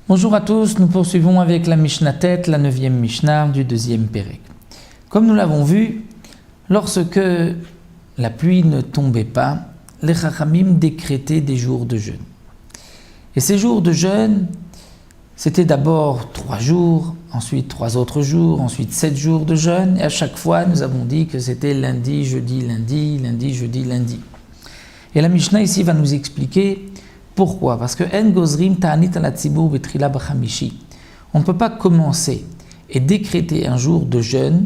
Bonjour à tous, nous poursuivons avec la Mishnah Tête, la 9e Mishnah du 2e Pérec. Comme nous l'avons vu, lorsque la pluie ne tombait pas, les Chachamim décrétaient des jours de jeûne. Et ces jours de jeûne, c'était d'abord 3 jours, ensuite 3 autres jours, ensuite 7 jours de jeûne, et à chaque fois nous avons dit que c'était lundi, jeudi, lundi, lundi, jeudi, lundi. Et la Mishnah ici va nous expliquer pourquoi. Parce que En Gozrim Ta'anit ala Tzibur Betrila B'Chamishi. On ne peut pas commencer et décréter un jour de jeûne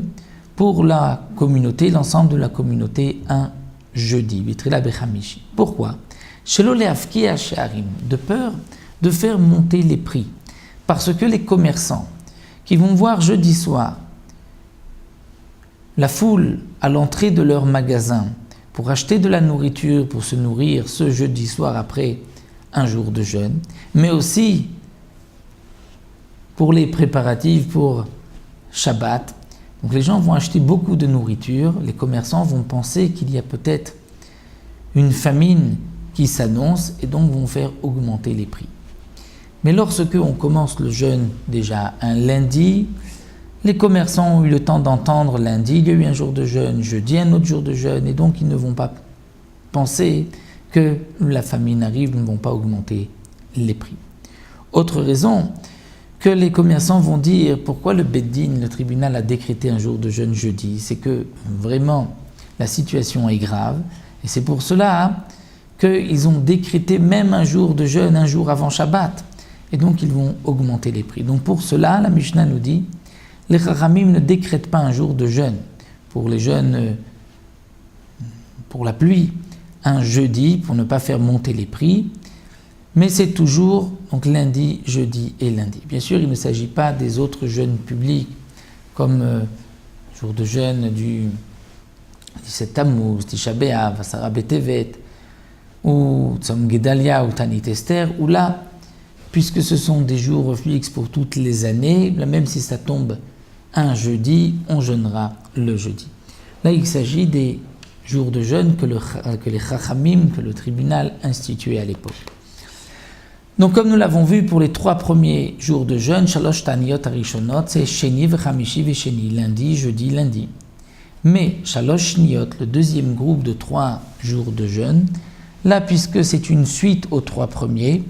pour la communauté, l'ensemble de la communauté, un jeudi, Betrila B'Chamishi. Pourquoi? Shelo le'afki ha'she'arim, de peur de faire monter les prix. Parce que les commerçants qui vont voir jeudi soir la foule à l'entrée de leur magasin pour acheter de la nourriture, pour se nourrir ce jeudi soir après un jour de jeûne, mais aussi pour les préparatifs pour Shabbat. Donc les gens vont acheter beaucoup de nourriture, les commerçants vont penser qu'il y a peut-être une famine qui s'annonce et donc vont faire augmenter les prix. Mais lorsque on commence le jeûne déjà un lundi, les commerçants ont eu le temps d'entendre lundi, il y a eu un jour de jeûne, jeudi un autre jour de jeûne, et donc ils ne vont pas penser que la famine arrive, ne vont pas augmenter les prix. Autre raison, que les commerçants vont dire pourquoi le Beddin, le tribunal, a décrété un jour de jeûne jeudi, c'est que vraiment la situation est grave, et c'est pour cela qu'ils ont décrété même un jour de jeûne, un jour avant Shabbat, et donc ils vont augmenter les prix. Donc pour cela, la Mishnah nous dit, les Chachamim ne décrètent pas un jour de jeûne pour les jeûnes, pour la pluie, un jeudi pour ne pas faire monter les prix, mais c'est toujours donc lundi, jeudi et lundi. Bien sûr, il ne s'agit pas des autres jeûnes publics comme jour de jeûne du 17 Tammuz, Tisha B'Av, Asara B'Tevet, ou Tzom Gedalia ou Tanit Esther, où là, puisque ce sont des jours fixes pour toutes les années, même si ça tombe un jeudi, on jeûnera le jeudi. Là, il s'agit des jours de jeûne que les Chachamim, que le tribunal instituait à l'époque. Donc comme nous l'avons vu pour les 3 premiers jours de jeûne, Shalosh Taniyot Arishonot, c'est Sheni v'Chamishi v'Sheni, lundi, jeudi, lundi. Mais Shalosh Niyot, le deuxième groupe de 3 jours de jeûne, là puisque c'est une suite aux 3 premiers,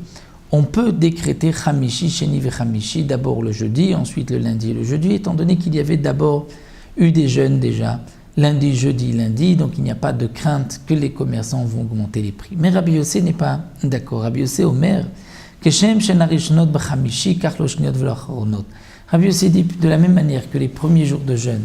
on peut décréter Chamishi, Sheni v'Chamishi, d'abord le jeudi, ensuite le lundi et le jeudi, étant donné qu'il y avait d'abord eu des jeûnes déjà, lundi, jeudi, lundi, donc il n'y a pas de crainte que les commerçants vont augmenter les prix. Mais Rabbi Yossé n'est pas d'accord. Rabbi Yossé Omer, Keshem shenarishonot b'chamishi kach lo shniot v'lo acharonot. Rabbi Yossé dit de la même manière que les premiers jours de jeûne,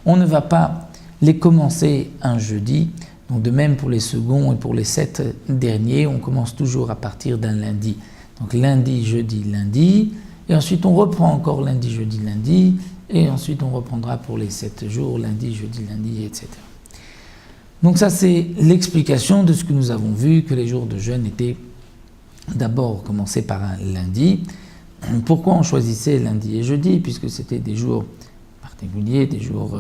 on ne va pas les commencer un jeudi, donc de même pour les seconds et pour les 7 derniers, on commence toujours à partir d'un lundi. Donc lundi, jeudi, lundi, et ensuite on reprend encore lundi, jeudi, lundi, et ensuite on reprendra pour les 7 jours, lundi, jeudi, lundi, etc. Donc ça c'est l'explication de ce que nous avons vu, que les jours de jeûne étaient d'abord commencés par un lundi. Pourquoi on choisissait lundi et jeudi? Puisque c'était des jours particuliers, des jours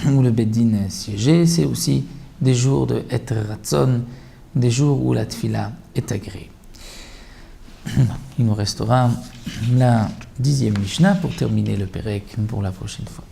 où le Beddin siégeait, c'est aussi des jours de Et Ratzon, des jours où la Tfila est agréée. Il nous restera la 10e Mishnah pour terminer le Pérec pour la prochaine fois.